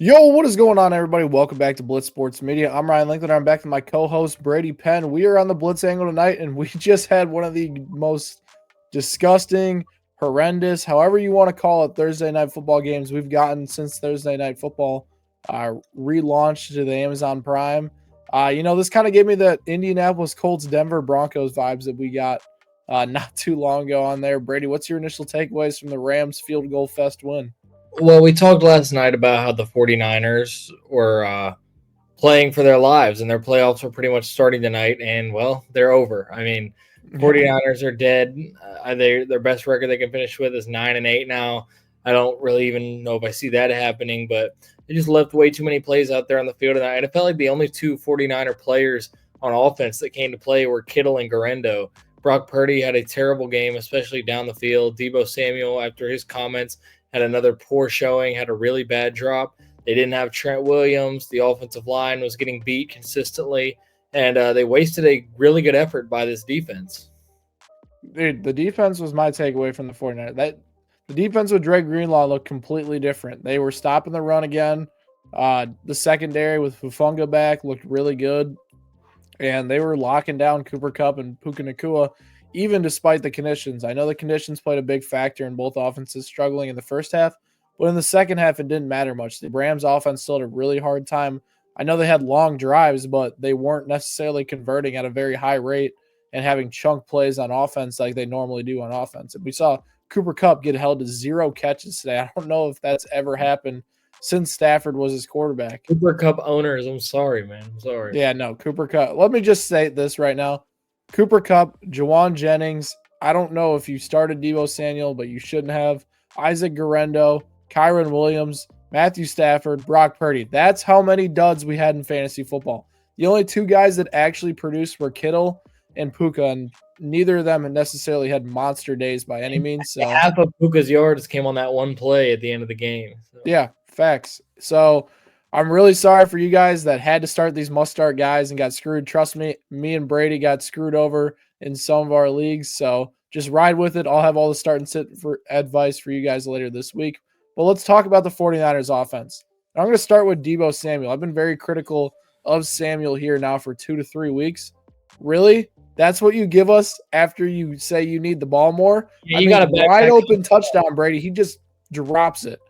Yo, what is going on, everybody? Welcome back to Blitz Sports Media. I'm Ryan Lincoln. I'm back with my co-host, Brady Penn. We are on the Blitz angle tonight, and we just had one of the most disgusting, horrendous, however you want to call it, Thursday night football games we've gotten since Thursday night football relaunched to the Amazon Prime. This kind of gave me the Indianapolis Colts, Denver Broncos vibes that we got not too long ago on there. Brady, what's your initial takeaways from the Rams field goal fest win? Well, we talked last night about how the 49ers were playing for their lives and their playoffs were pretty much starting tonight, and, well, they're over. I mean, 49ers are dead. Their best record they can finish with is 9-8 now. I don't really even know if I see that happening, but they just left way too many plays out there on the field tonight. And it felt like the only two 49er players on offense that came to play were Kittle and Garendo. Brock Purdy had a terrible game, especially down the field. Deebo Samuel, after his comments, had another poor showing, had a really bad drop. They didn't have Trent Williams. The offensive line was getting beat consistently, and they wasted a really good effort by this defense. Dude, the defense was my takeaway from the 49ers. The defense with Dre Greenlaw looked completely different. They were stopping the run again. The secondary with Hufanga back looked really good, and they were locking down Cooper Kupp and Puka Nacua, even despite the conditions. I know the conditions played a big factor in both offenses struggling in the first half, but in the second half, it didn't matter much. The Rams offense still had a really hard time. I know they had long drives, but they weren't necessarily converting at a very high rate and having chunk plays on offense like they normally do on offense. And we saw Cooper Kupp get held to 0 catches today. I don't know if that's ever happened since Stafford was his quarterback. Cooper Kupp owners, I'm sorry, man. I'm sorry. Yeah, no, Cooper Kupp. Let me just say this right now. Cooper Kupp, Jawan Jennings. I don't know if you started Deebo Samuel, but you shouldn't have. Isaac Garendo, Kyron Williams, Matthew Stafford, Brock Purdy. That's how many duds we had in fantasy football. The only two guys that actually produced were Kittle and Puka, and neither of them necessarily had monster days by any means. So half of Puka's yards came on that one play at the end of the game. So. Yeah, facts. So I'm really sorry for you guys that had to start these must-start guys and got screwed. Trust me, me and Brady got screwed over in some of our leagues. So just ride with it. I'll have all the start and sit for advice for you guys later this week. But let's talk about the 49ers offense. I'm going to start with Deebo Samuel. I've been very critical of Samuel here now for 2 to 3 weeks. Really? That's what you give us after you say you need the ball more? Yeah, you got a wide open touchdown, Brady. He just drops it.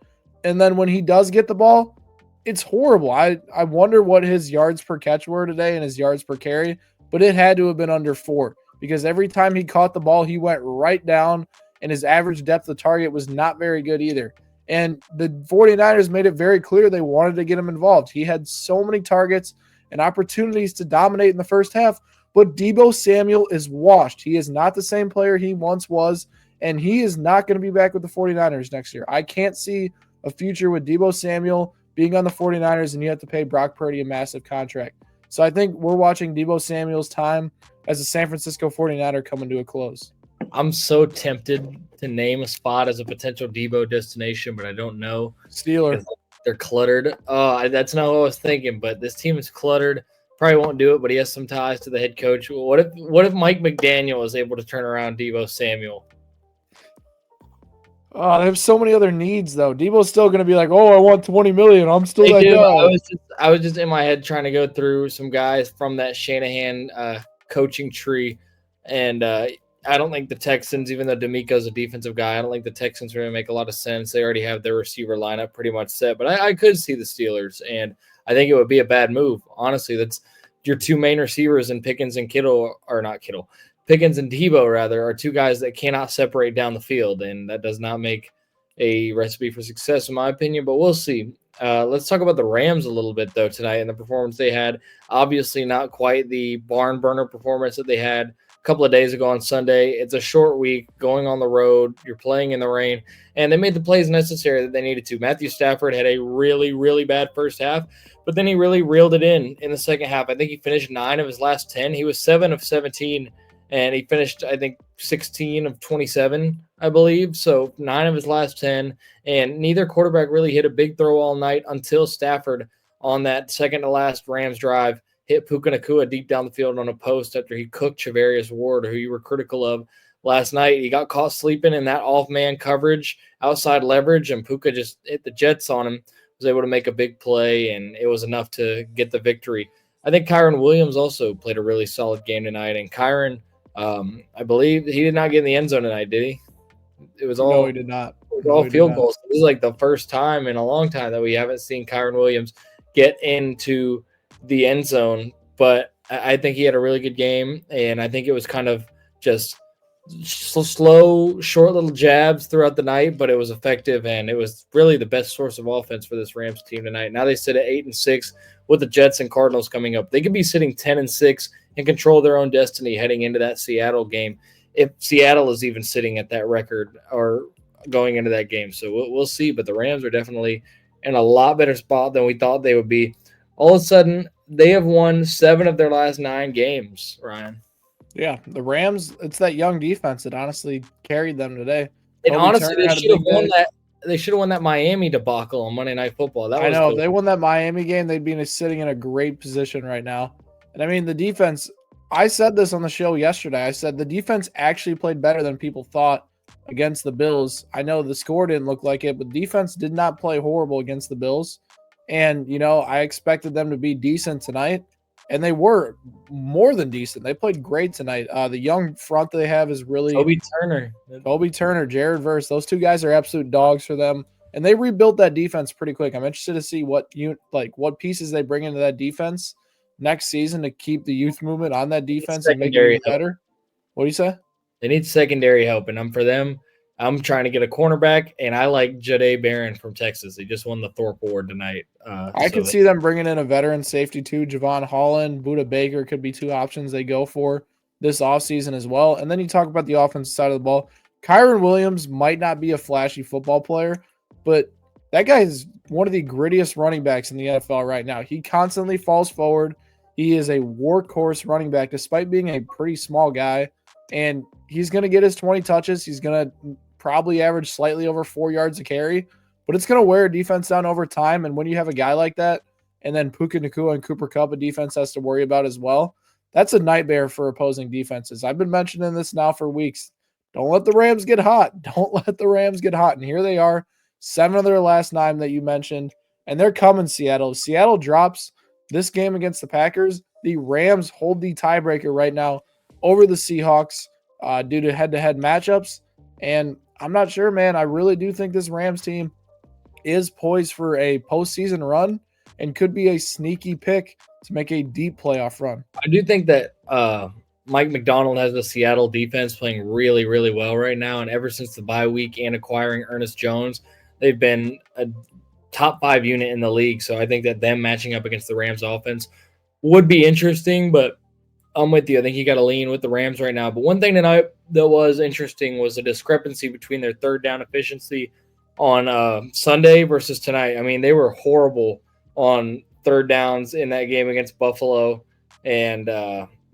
And then when he does get the ball, it's horrible. I wonder what his yards per catch were today and his yards per carry, but it had to have been under 4 because every time he caught the ball, he went right down, and his average depth of target was not very good either. And the 49ers made it very clear they wanted to get him involved. He had so many targets and opportunities to dominate in the first half, but Deebo Samuel is washed. He is not the same player he once was, and he is not going to be back with the 49ers next year. I can't see a future with Deebo Samuel being on the 49ers and you have to pay Brock Purdy a massive contract. So I think we're watching Deebo Samuel's time as a San Francisco 49er coming to a close. I'm so tempted to name a spot as a potential Deebo destination, but I don't know. Steeler. They're cluttered. That's not what I was thinking, but this team is cluttered. Probably won't do it, but he has some ties to the head coach. What if Mike McDaniel is able to turn around Deebo Samuel? Oh, they have so many other needs, though. Deebo's still going to be like, oh, I want $20 million. I'm still that guy. I was just in my head trying to go through some guys from that Shanahan coaching tree, and I don't think the Texans, even though D'Amico's a defensive guy, I don't think the Texans really make a lot of sense. They already have their receiver lineup pretty much set, but I could see the Steelers, and I think it would be a bad move. Honestly, that's your two main receivers in Pickens and Pickens and Deebo, rather, are two guys that cannot separate down the field, and that does not make a recipe for success, in my opinion, but we'll see. Let's talk about the Rams a little bit, though, tonight and the performance they had. Obviously not quite the barn burner performance that they had a couple of days ago on Sunday. It's a short week, going on the road, you're playing in the rain, and they made the plays necessary that they needed to. Matthew Stafford had a really, really bad first half, but then he really reeled it in the second half. I think he finished 9 of his last 10. He was 7 of 17, and he finished, I think, 16 of 27, I believe. So 9 of his last 10, and neither quarterback really hit a big throw all night until Stafford on that second-to-last Rams drive hit Puka Nacua deep down the field on a post after he cooked Charvarius Ward, who you were critical of last night. He got caught sleeping in that off-man coverage, outside leverage, and Puka just hit the jets on him. It was able to make a big play, and it was enough to get the victory. I think Kyron Williams also played a really solid game tonight, and Kyron, I believe he did not get in the end zone tonight, did he? It was all No, he did not. all field goals. This is like the first time in a long time that we haven't seen Kyron Williams get into the end zone. But I think he had a really good game, and I think it was kind of just slow, short little jabs throughout the night, but it was effective, and it was really the best source of offense for this Rams team tonight. Now they sit at 8-6 with the Jets and Cardinals coming up. They could be sitting 10-6 and control their own destiny heading into that Seattle game, if Seattle is even sitting at that record or going into that game. So we'll see, but the Rams are definitely in a lot better spot than we thought they would be. All of a sudden, they have won 7 of their last 9 games, Ryan. Yeah, the Rams, it's that young defense that honestly carried them today. And honestly, they should have won that. They should have won that Miami debacle on Monday Night Football. I know. If they won that Miami game, they'd be sitting in a great position right now. And I mean, the defense, I said this on the show yesterday. I said the defense actually played better than people thought against the Bills. I know the score didn't look like it, but defense did not play horrible against the Bills. And, you know, I expected them to be decent tonight, and they were more than decent. They played great tonight. The young front they have is really Toby Turner, Jerod Verse. Those two guys are absolute dogs for them, and they rebuilt that defense pretty quick. I'm interested to see what pieces they bring into that defense next season to keep the youth movement on that defense and make it better. What do you say? They need secondary help, and for them, I'm trying to get a cornerback, and I like Jahdae Barron from Texas. He just won the Thorpe Award tonight. I could see them bringing in a veteran safety too. Javon Holland, Budda Baker could be 2 options they go for this offseason as well. And then you talk about the offensive side of the ball. Kyron Williams might not be a flashy football player, but that guy is one of the grittiest running backs in the NFL right now. He constantly falls forward. He is a workhorse running back despite being a pretty small guy. And he's going to get his 20 touches. He's going to probably average slightly over 4 yards a carry, but it's going to wear a defense down over time. And when you have a guy like that, and then Puka Nacua and Cooper Kupp, a defense has to worry about as well, that's a nightmare for opposing defenses. I've been mentioning this now for weeks. Don't let the Rams get hot. Don't let the Rams get hot. And here they are, 7 of their last 9 that you mentioned, and they're coming, Seattle. If Seattle drops this game against the Packers, the Rams hold the tiebreaker right now over the Seahawks due to head-to-head matchups. And I'm not sure, man. I really do think this Rams team is poised for a postseason run and could be a sneaky pick to make a deep playoff run. I do think that Mike McDonald has the Seattle defense playing really, really well right now. And ever since the bye week and acquiring Ernest Jones, they've been a top 5 unit in the league. So I think that them matching up against the Rams offense would be interesting, but I'm with you. I think you got to lean with the Rams right now. But one thing that was interesting was the discrepancy between their third down efficiency on Sunday versus tonight. I mean, they were horrible on third downs in that game against Buffalo, and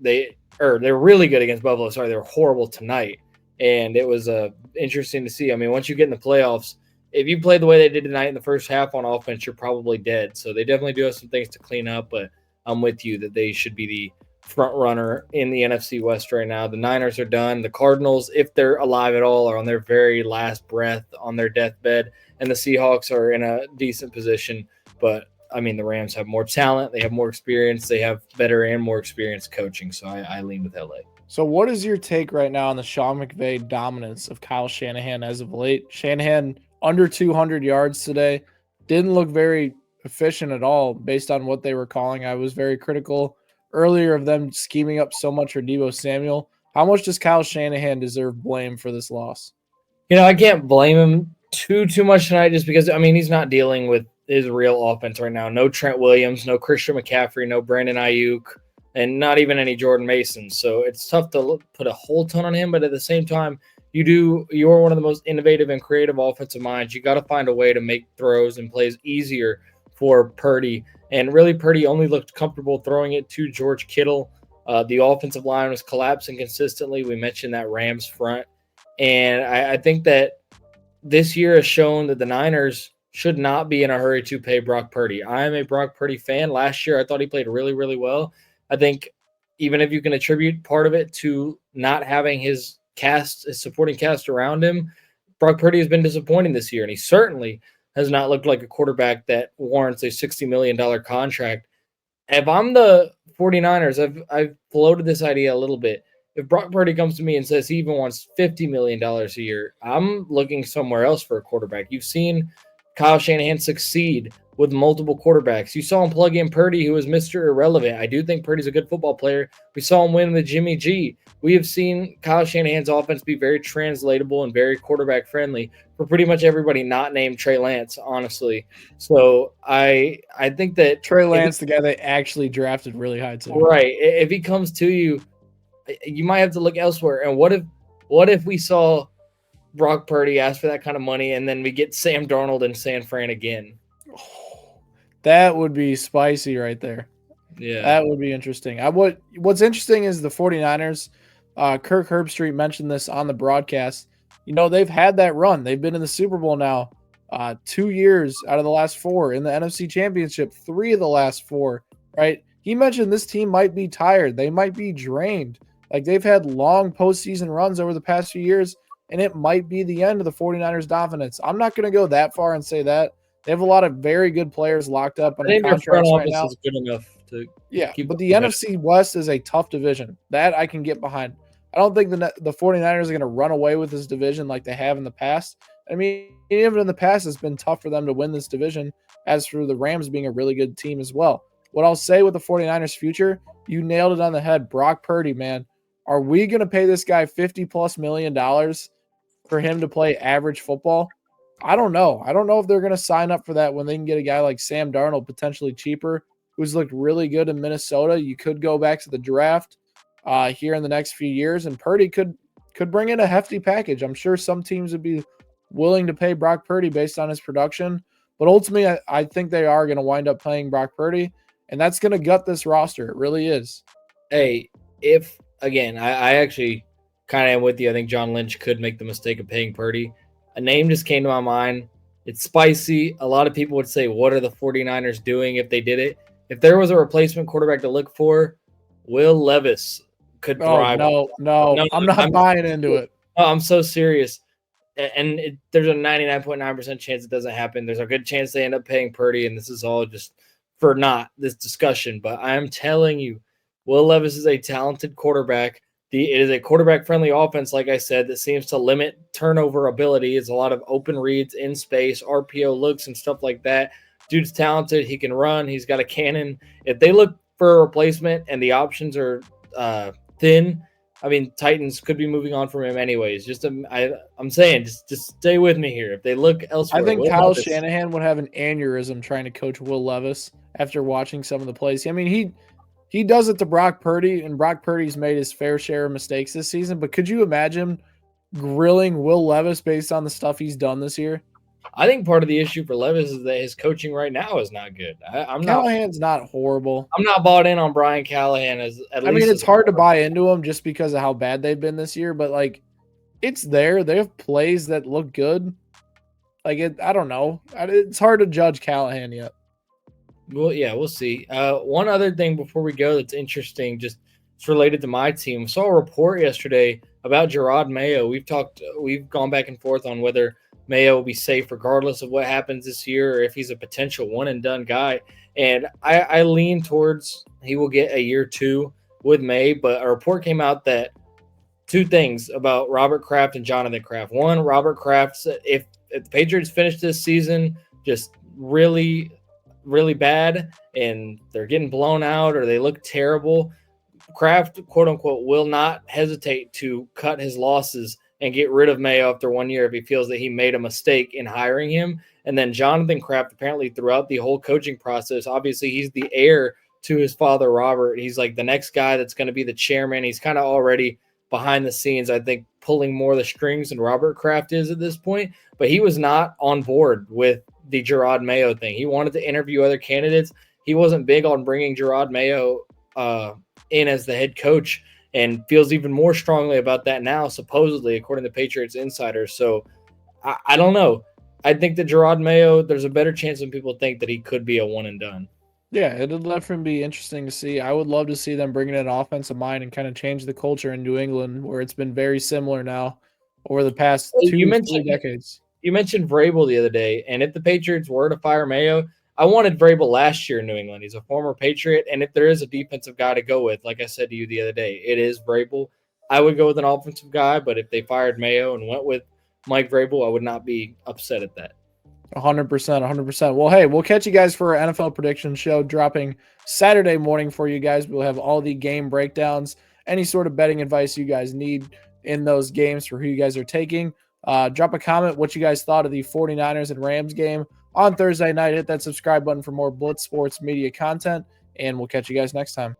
they were really good against Buffalo. Sorry, they were horrible tonight, and it was interesting to see. I mean, once you get in the playoffs, if you play the way they did tonight in the first half on offense, you're probably dead. So they definitely do have some things to clean up, but I'm with you that they should be the front runner in the NFC West right now. The Niners are done. The Cardinals, if they're alive at all, are on their very last breath on their deathbed, and the Seahawks are in a decent position. But I mean, the Rams have more talent, they have more experience, they have better and more experienced coaching. So I lean with LA. So what is your take right now on the Sean McVay dominance of Kyle Shanahan as of late? Shanahan under 200 yards today, didn't look very efficient at all based on what they were calling. I was very critical earlier of them scheming up so much for Deebo Samuel. How much does Kyle Shanahan deserve blame for this loss? You know, I can't blame him too much tonight just because, I mean, he's not dealing with his real offense right now. No Trent Williams, no Christian McCaffrey, no Brandon Ayuk, and not even any Jordan Mason. So it's tough to put a whole ton on him, but at the same time, you're one of the most innovative and creative offensive minds. You got to find a way to make throws and plays easier for Purdy. And really, Purdy only looked comfortable throwing it to George Kittle. The offensive line was collapsing consistently. We mentioned that Rams front. And I think that this year has shown that the Niners should not be in a hurry to pay Brock Purdy. I am a Brock Purdy fan. Last year, I thought he played really, really well. I think even if you can attribute part of it to not having his supporting cast around him, Brock Purdy has been disappointing this year. And he certainly has not looked like a quarterback that warrants a $60 million contract. If I'm the 49ers, I've floated this idea a little bit. If Brock Purdy comes to me and says he even wants $50 million a year, I'm looking somewhere else for a quarterback. You've seen Kyle Shanahan succeed with multiple quarterbacks. You saw him plug in Purdy, who was Mr. Irrelevant. I do think Purdy's a good football player. We saw him win with Jimmy G. We have seen Kyle Shanahan's offense be very translatable and very quarterback friendly for pretty much everybody not named Trey Lance, honestly. So I think that Trey Lance, the guy they actually drafted really high too. Right. If he comes to you, you might have to look elsewhere. And what if we saw Brock Purdy ask for that kind of money and then we get Sam Darnold in San Fran again? That would be spicy right there. Yeah. That would be interesting. What's interesting is the 49ers, Kirk Herbstreit mentioned this on the broadcast. They've had that run. They've been in the Super Bowl now 2 years out of the last 4, in the NFC Championship 3 of the last 4, right? He mentioned this team might be tired. They might be drained. Like, they've had long postseason runs over the past few years, and it might be the end of the 49ers dominance. I'm not going to go that far and say that. They have a lot of very good players locked up under contracts right now. Is good enough to but the NFC West is a tough division. That I can get behind. I don't think the 49ers are going to run away with this division like they have in the past. I mean, even in the past, it's been tough for them to win this division, as for the Rams being a really good team as well. What I'll say with the 49ers future, you nailed it on the head. Brock Purdy, man. Are we going to pay this guy $50+ million for him to play average football? I don't know. I don't know if they're going to sign up for that when they can get a guy like Sam Darnold, potentially cheaper, who's looked really good in Minnesota. You could go back to the draft here in the next few years, and Purdy could bring in a hefty package. I'm sure some teams would be willing to pay Brock Purdy based on his production, but ultimately I think they are going to wind up paying Brock Purdy, and that's going to gut this roster. It really is. Hey, I actually kind of am with you. I think John Lynch could make the mistake of paying Purdy. A name just came to my mind. It's spicy. A lot of people would say, what are the 49ers doing if they did it? If there was a replacement quarterback to look for, Will Levis could thrive. No, I'm not buying into it. No, I'm so serious. And there's a 99.9% chance it doesn't happen. There's a good chance they end up paying Purdy, and this is all just for not this discussion. But I am telling you, Will Levis is a talented quarterback. It is a quarterback-friendly offense, like I said, that seems to limit turnover ability. It's a lot of open reads in space, RPO looks, and stuff like that. Dude's talented. He can run. He's got a cannon. If they look for a replacement and the options are thin, I mean, Titans could be moving on from him anyways. I'm saying, just stay with me here. If they look elsewhere, I think Kyle Shanahan would have an aneurysm trying to coach Will Levis after watching some of the plays. I mean, he does it to Brock Purdy, and Brock Purdy's made his fair share of mistakes this season. But could you imagine grilling Will Levis based on the stuff he's done this year? I think part of the issue for Levis is that his coaching right now is not good. Callahan's not horrible. I'm not bought in on Brian Callahan it's hard to buy into him just because of how bad they've been this year. But like, it's there. They have plays that look good. I don't know. It's hard to judge Callahan yet. Well, yeah, we'll see. One other thing before we go that's interesting, just it's related to my team. I saw a report yesterday about Jerod Mayo. We've gone back and forth on whether Mayo will be safe regardless of what happens this year, or if he's a potential one-and-done guy. And I lean towards he will get a year 2 with May, but a report came out that 2 things about Robert Kraft and Jonathan Kraft. One, Robert Kraft, if the Patriots finish this season just really bad and they're getting blown out or they look terrible, Kraft, quote unquote, will not hesitate to cut his losses and get rid of Mayo after 1 year if he feels that he made a mistake in hiring him. And then Jonathan Kraft, apparently throughout the whole coaching process, obviously he's the heir to his father, Robert. He's like the next guy that's going to be the chairman. He's kind of already behind the scenes, I think, pulling more of the strings than Robert Kraft is at this point. But he was not on board with the Jerod Mayo thing. He wanted to interview other candidates. He wasn't big on bringing Jerod Mayo in as the head coach, and feels even more strongly about that now, supposedly, according to Patriots insiders. So I don't know. I think that Jerod Mayo, there's a better chance than people think that he could be a one and done. Yeah, it'll definitely be interesting to see. I would love to see them bringing in an offensive mind and kind of change the culture in New England, where it's been very similar now over the past 2-3 decades. you mentioned Vrabel the other day, and if the Patriots were to fire Mayo, I wanted Vrabel last year in New England. He's a former Patriot, and if there is a defensive guy to go with, like I said to you the other day, it is Vrabel. I would go with an offensive guy, but if they fired Mayo and went with Mike Vrabel, I would not be upset at that. 100%, 100%. Well, hey, we'll catch you guys for our NFL prediction show dropping Saturday morning for you guys. We'll have all the game breakdowns, any sort of betting advice you guys need in those games for who you guys are taking. Drop a comment what you guys thought of the 49ers and Rams game on Thursday night. Hit that subscribe button for more Blitz Sports media content, and we'll catch you guys next time.